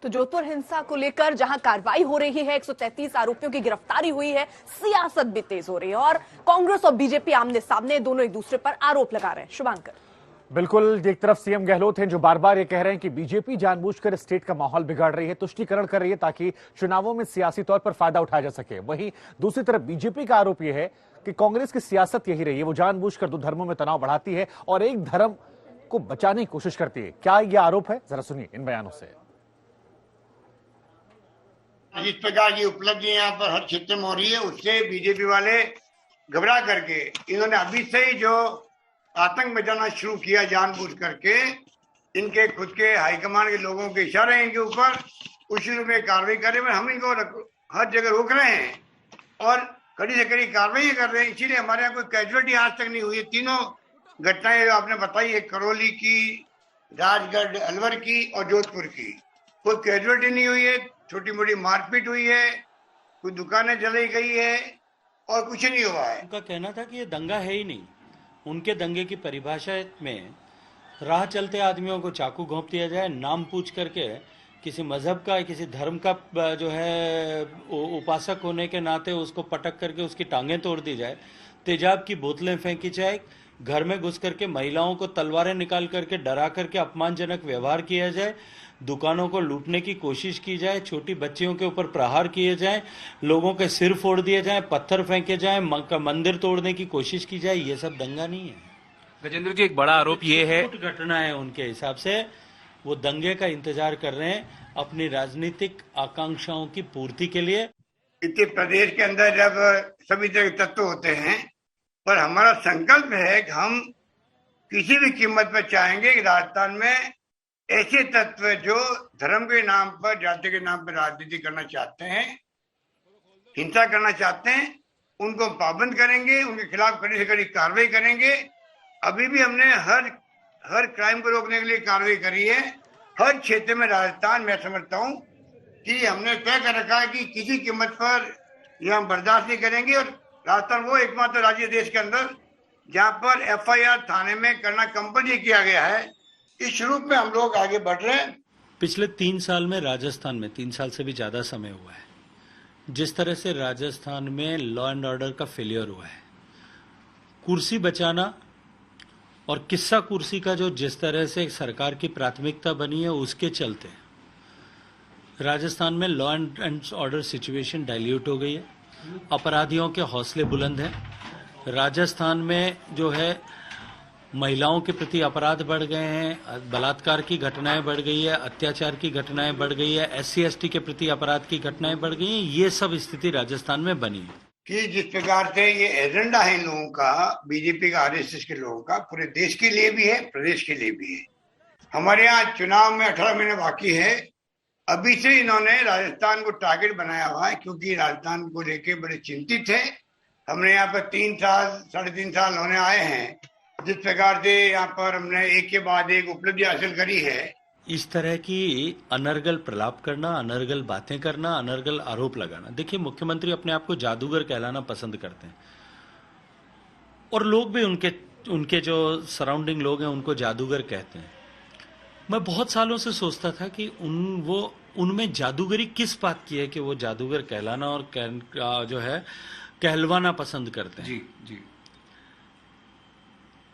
तो जोधपुर हिंसा को लेकर जहां कार्रवाई हो रही है, 133 आरोपियों की गिरफ्तारी हुई है, सियासत भी तेज हो रही है और कांग्रेस और बीजेपी आमने सामने दोनों एक दूसरे पर आरोप लगा रहे हैं। शुभांकर, बिल्कुल, एक तरफ सीएम गहलोत हैं जो बार बार ये कह रहे हैं कि बीजेपी जानबूझकर स्टेट का माहौल बिगाड़ रही है, तुष्टीकरण कर रही है ताकि चुनावों में सियासी तौर पर फायदा उठाया जा सके। वहीं दूसरी तरफ बीजेपी का आरोप यह है कि कांग्रेस की सियासत यही रही है, वो जानबूझकर दो धर्मों में तनाव बढ़ाती है और एक धर्म को बचाने की कोशिश करती है। क्या यह आरोप है, जरा सुनिए इन बयानों से। जिस प्रकार की उपलब्धि यहाँ पर हर क्षेत्र में हो रही है, उससे बीजेपी वाले घबरा करके इन्होंने अभी से ही जो आतंक मचाना शुरू किया जानबूझ करके, इनके खुद के हाईकमान के लोगों के इशारे हैं इनके ऊपर, उसी रूप में कार्रवाई कर रहे हैं। हम इनको हर जगह रोक रहे हैं और कड़ी से कड़ी कार्रवाई कर रहे हैं। इसीलिए हमारे यहाँ कोई कैजुअलिटी आज तक नहीं हुई है। तीनों घटनाएं जो आपने बताई है, करौली की, राजगढ़ अलवर की और जोधपुर की, कोई कैजुअलिटी नहीं हुई है। छोटी मोटी मारपीट हुई है, कुछ दुकानें जलाई गई है और कुछ नहीं हुआ है। उनका कहना था कि ये दंगा है ही नहीं। उनके दंगे की परिभाषा में राह चलते आदमियों को चाकू घोंप दिया जाए, नाम पूछ करके किसी मजहब का, किसी धर्म का जो है उपासक होने के नाते उसको पटक करके उसकी टांगें तोड़ दी जाए, तेजाब की बोतलें फेंकी जाए, घर में घुस करके महिलाओं को तलवारें निकाल करके डरा करके अपमानजनक व्यवहार किया जाए, दुकानों को लूटने की कोशिश की जाए, छोटी बच्चियों के ऊपर प्रहार किए जाए, लोगों के सिर फोड़ दिए जाए, पत्थर फेंके जाए, मंदिर तोड़ने की कोशिश की जाए, ये सब दंगा नहीं है। गजेंद्र जी, एक बड़ा आरोप ये है, घटना है उनके हिसाब से वो दंगे का इंतजार कर रहे हैं अपनी राजनीतिक आकांक्षाओं की पूर्ति के लिए। इतने प्रदेश के अंदर जब सभी तरह के तत्व होते हैं, पर हमारा संकल्प है कि हम किसी भी कीमत पर चाहेंगे कि राजस्थान में ऐसे तत्व जो धर्म के नाम पर, जाति के नाम पर राजनीति करना चाहते हैं, हिंसा करना चाहते हैं, उनको पाबंद करेंगे, उनके खिलाफ कड़ी से कड़ी कार्रवाई करेंगे। अभी भी हमने हर क्राइम को रोकने के लिए कार्रवाई करी है। हर क्षेत्र में राजस्थान, मैं समझता हूँ कि हमने तय कर रखा है कि किसी कीमत पर यह हम बर्दाश्त नहीं करेंगे। और राजस्थान वो एकमात्र राज्य देश के अंदर जहाँ पर FIR थाने में करना कंपलसरी किया गया है। इस रूप में हम लोग आगे बढ़ रहे हैं। पिछले 3 साल में राजस्थान में, 3 साल से भी ज्यादा समय हुआ है, जिस तरह से राजस्थान में लॉ एंड ऑर्डर का फेलियर हुआ है, कुर्सी बचाना और किस्सा कुर्सी का जो जिस तरह से सरकार की प्राथमिकता बनी है, उसके चलते राजस्थान में law and order situation dilute हो गई है। अपराधियों के हौसले बुलंद हैं। राजस्थान में जो है महिलाओं के प्रति अपराध बढ़ गए हैं, बलात्कार की घटनाएं बढ़ गई है, अत्याचार की घटनाएं बढ़ गई है, SC/ST के प्रति अपराध की घटनाएं बढ़ गई हैं। ये सब स्थिति राजस्थान में बनी है कि जिस प्रकार से ये एजेंडा है इन लोगों का, बीजेपी का, RSS के लोगों का, पूरे देश के लिए भी है, प्रदेश के लिए भी है। हमारे यहाँ चुनाव में 18 महीने बाकी है। अभी से इन्होंने राजस्थान को टारगेट बनाया हुआ है, क्योंकि राजस्थान को लेके बड़े चिंतित है। हमने यहाँ पर 3 साल, 3.5 साल होने आए हैं। जिस प्रकार से यहाँ पर हमने एक के बाद एक उपलब्धि हासिल करी है, इस तरह की अनर्गल प्रलाप करना, अनर्गल बातें करना, अनर्गल आरोप लगाना। देखिए, मुख्यमंत्री अपने आप को जादूगर कहलाना पसंद करते हैं और लोग भी उनके जो सराउंडिंग लोग हैं उनको जादूगर कहते हैं। मैं बहुत सालों से सोचता था कि उनमें जादूगरी किस बात की है कि वो जादूगर कहलाना और जो है कहलवाना पसंद करते हैं। जी जी।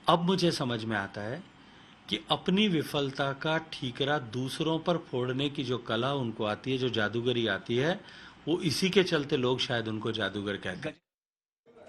अब मुझे समझ में आता है कि अपनी विफलता का ठीकरा दूसरों पर फोड़ने की जो कला उनको आती है, जो जादूगरी आती है, वो इसी के चलते लोग शायद उनको जादूगर कहते हैं।